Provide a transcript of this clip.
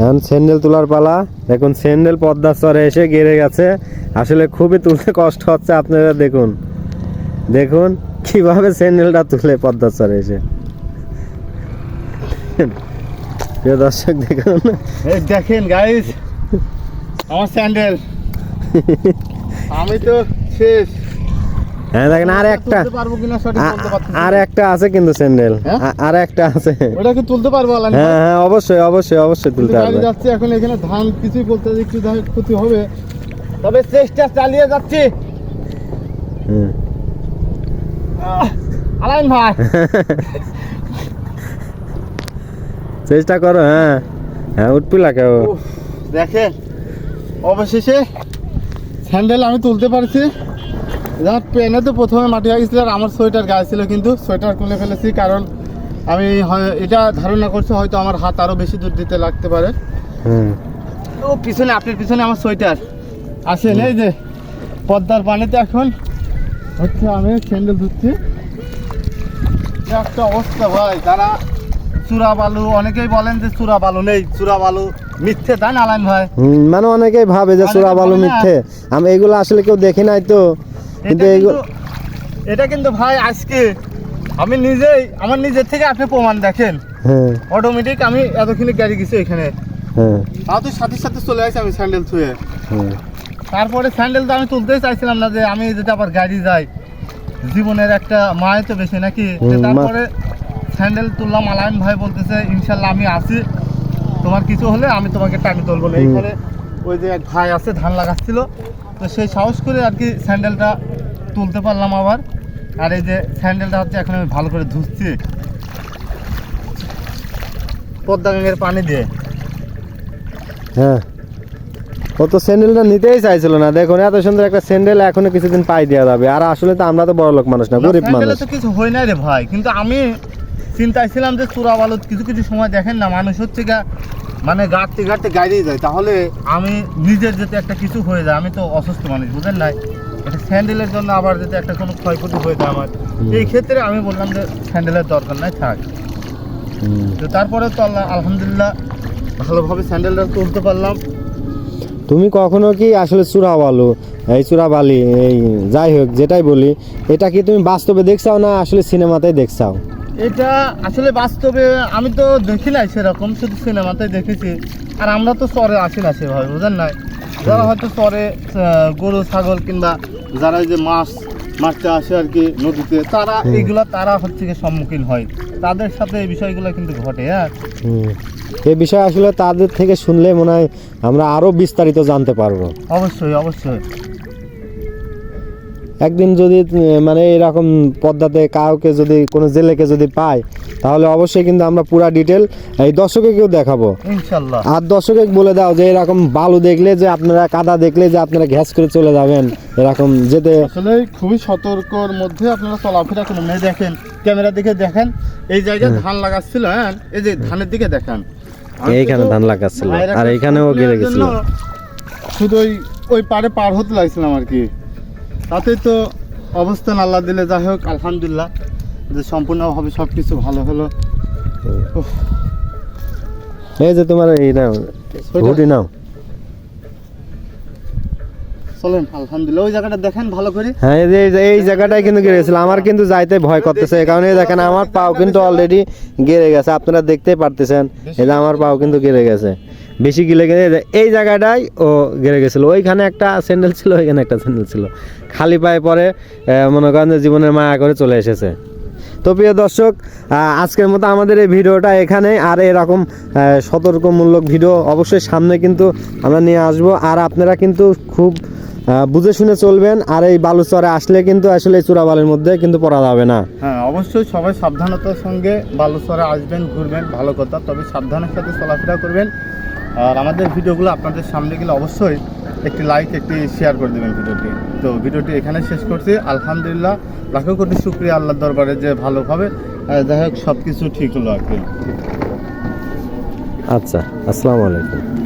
এখন স্যান্ডেল তোলার পালা। দেখুন স্যান্ডেল পদ্মার চরে এসে গেড়ে গেছে, আসলে খুবই তুলতে কষ্ট হচ্ছে। আপনারা দেখুন দেখুন কিভাবে স্যান্ডেলটা তুলে পদ্মার চরে এসে। প্রিয় দর্শক দেখুন, এই দেখেন গাইস আমার স্যান্ডেল, আমি তো শেষ। হ্যাঁ দেখেন আর একটা, তুলতে পারবো কিনা সঠিক বলতে পারছি না। আর একটা আছে কিন্তু স্যান্ডেল, আর একটা আছে। ওটা কি তুলতে পারবো আলান? হ্যাঁ হ্যাঁ অবশ্যই অবশ্যই অবশ্যই তুলতে গাড়ি পারবে। যাচ্ছে এখন, এখানে ধান কিছুই বলতে একটু ক্ষতি হবে, তবে চেষ্টা চালিয়ে যাচ্ছি। হুম। আলাইন ভাই চেষ্টা করো। হ্যাঁ হ্যাঁ উঠপিলা কেউ। উফ, দেখেন অবশেষে স্যান্ডেল আমি তুলতে পারছি। যার পেনে তো প্রথমে মাটি হয়ে গেছিল, আর আমার সোয়েটার গায়ে ছিল, কিন্তু সোয়েটার খুলে ফেলেছি, কারণ আমি এটা ধারণা করছি হয়তো আমার হাত আরো বেশি দূর দিতে লাগতে পারে। হুম। ও পিছনে, আপনার পিছনে আমার সোয়েটার আসেন। এই যে পদ্মার পানিতে এখন হচ্ছে আমি স্যান্ডেল ধুচ্ছি। একটা অবস্থা ভাই, যারা চূড়া বালু, অনেকেই বলেন যে চূড়া বালু নেই, চূড়া বালু মিথ্যে, তাই না আলাইন ভাই? মানে অনেকেই ভাবে যে চূড়া বালু মিথ্যে, আমি এগুলো আসলে কেউ দেখি নাই তো, কিন্তু এটা কিন্তু ভাই আজকে আমি নিজেই আমার নিজের থেকে আপনি প্রমাণ দেখেন। হ্যাঁ অটোমেটিক আমি এতক্ষণে গাড়ি গেছি এখানে, হ্যাঁ তাও তো সাথে সাথে চলে আসি আমি স্যান্ডেল ছুঁয়ে। হ্যাঁ। তারপরে স্যান্ডেল তো আমি তুলতেই চাইছিলাম না, যে আমি যদি আবার গাড়ি যাই, জীবনের একটা মায় তো বেশি নাকি। তারপরে স্যান্ডেল তুললাম, আলাইন ভাই বলতেছে ইনশাল্লাহ আমি আছি, তোমার কিছু হলে আমি তোমাকে টানি তুলবো না। এইখানে ওই যে এক ভাই আছে ধান লাগাচ্ছিল, তো সেই সাহস করে আর কি স্যান্ডেলটা তুলতে পারলাম আবার। আর এই যে স্যান্ডেলটা হচ্ছে এখন আমি ভালো করে ধুচ্ছি পদ্মা গঙ্গের পানি দিয়ে। হ্যাঁ ও তো স্যান্ডেলটা নিতেই চাইছিল না। দেখুন এত সুন্দর একটা স্যান্ডেল এখনো কিছুদিন পাই দেওয়া যাবে। আর আসলে তো আমরা তো বড় লোক মানুষ না, গরিব মানুষ। স্যান্ডেলে তো কিছু হয় না রে ভাই, কিন্তু আমি চিন্তায় ছিলাম যে চূড়া বালু কিছু কিছু সময় দেখেন না মানুষ হচ্ছে মানে গাড়তে গাড়তে গাড়িয়ে যায়, তাহলে আমি নিজের যদি একটা কিছু হয়ে যায়, আমি তো অসুস্থ মানুষ, বুঝেন নাই, এটা স্যান্ডেলের জন্য আবার যদি একটা কোনো ক্ষয়ক্ষতি হয়ে যায় আমার, এই ক্ষেত্রে আমি বললাম যে স্যান্ডেলের দরকার নাই, থাক। তো তারপরে তো আলহামদুলিল্লাহ ভালোভাবে স্যান্ডেলটা তুলতে পারলাম। তুমি কখনো কি আসলে চূড়া বালু, এই চূড়া বালি, এই যাই হোক যেটাই বলি, এটা কি তুমি বাস্তবে দেখছাও না আসলে সিনেমাতেই দেখছাও? এটা আসলে বাস্তবে আমি তো দেখি নাই সেরকম, শুধু সিনেমাতে দেখেছি। আর আমরা তো চরে আসি না সেভাবে, বুঝেন নাই, যারা হয়তো চরে গরু ছাগল কিংবা যারা এই যে মাছ মারতে আসে আর কি নদীতে, তারা এইগুলা তারা হচ্ছে গিয়ে সম্মুখীন হয়, তাদের সাথে এই বিষয়গুলো কিন্তু ঘটে। হ্যাঁ এই বিষয় আসলে তাদের থেকে শুনলে মনে হয় আমরা আরো বিস্তারিত জানতে পারবো। অবশ্যই অবশ্যই। একদিন যদি মানে এরকম পদ্মাতে কাউকে যদি কোনো জেলেকে যদি পাই, তাহলে অবশ্যই কিন্তু আমরা পুরা ডিটেল এই দর্শকেও দেখাবো ইনশাল্লাহ। আর দর্শকে বলে দাও যে এরকম বালু দেখলে যে আপনারা, কাদা দেখলে যে আপনারা ঘ্যাস করে চলে যাবেন, এরকম যেতে আসলে খুবই সতর্কর মধ্যে আপনারা চলাফেরা করুন। এই দেখেন ক্যামেরা দিকে দেখেন, এই জায়গায় ধান লাগাচ্ছিল, হ্যাঁ এই যে ধানের দিকে দেখেন, এইখানে ধান লাগাচ্ছিল আর এইখানেও গেড়ে গেছিল, শুধু ওই পারে পার হতে লাগছিলাম আর কি। তাতে তো অবস্থান আল্লাহ দিলে, যাই হোক আলহামদুলিল্লাহ যে সম্পূর্ণভাবে সব কিছু ভালো হলো। এই যে তোমার এই নাও হুডি নাও, চলেন আলহামদুলিল্লাহ ওই জায়গাটা দেখেন ভালো করে। হ্যাঁ এই জায়গাটায় কিন্তু গেড়েছিল, আমার কিন্তু যাইতে ভয় করতেছে, এই কারণে দেখেন আমার পাও কিন্তু অলরেডি গেড়ে গেছে, আপনারা দেখতেই পারতেছেন, এই যে আমার পাও কিন্তু গেড়ে গেছে, বেশি গিলে গেলে এই জায়গাটায় ও গেড়ে গেছিল। ওইখানে একটা স্যান্ডেল ছিল, ওইখানে একটা স্যান্ডেল ছিল, খালি পায়ে পরে মনে করেন যে জীবনের মায়া করে চলে এসেছে। তো প্রিয় দর্শক, আজকের মতো আমাদের এই ভিডিওটা এখানে, আর এরকম সতর্কমূলক ভিডিও অবশ্যই সামনে কিন্তু আমরা নিয়ে আসব। আর আপনারা কিন্তু খুব বুঝে শুনে চলবেন, আর এই বালুচরে আসলে কিন্তু আসলে চূড়া বালির মধ্যে কিন্তু পড়া যাবে না। হ্যাঁ অবশ্যই সবাই সাবধানতার সঙ্গে বালুচরে আসবেন, ঘুরবেন, ভালো কথা, তবে সাবধানের সাথে চলাফেরা করবেন। আর আমাদের ভিডিওগুলো আপনাদের সামনে গেলে অবশ্যই একটি লাইক, একটি শেয়ার করে দেবেন ভিডিওটি। তো ভিডিওটি এখানে শেষ করছি। আলহামদুলিল্লাহ, লাখো কোটি শুকরিয়া আল্লাহর দরবারে যে ভালোভাবে যাই হোক সব কিছু ঠিক হলো আর কি। আচ্ছা, আসসালামু আলাইকুম।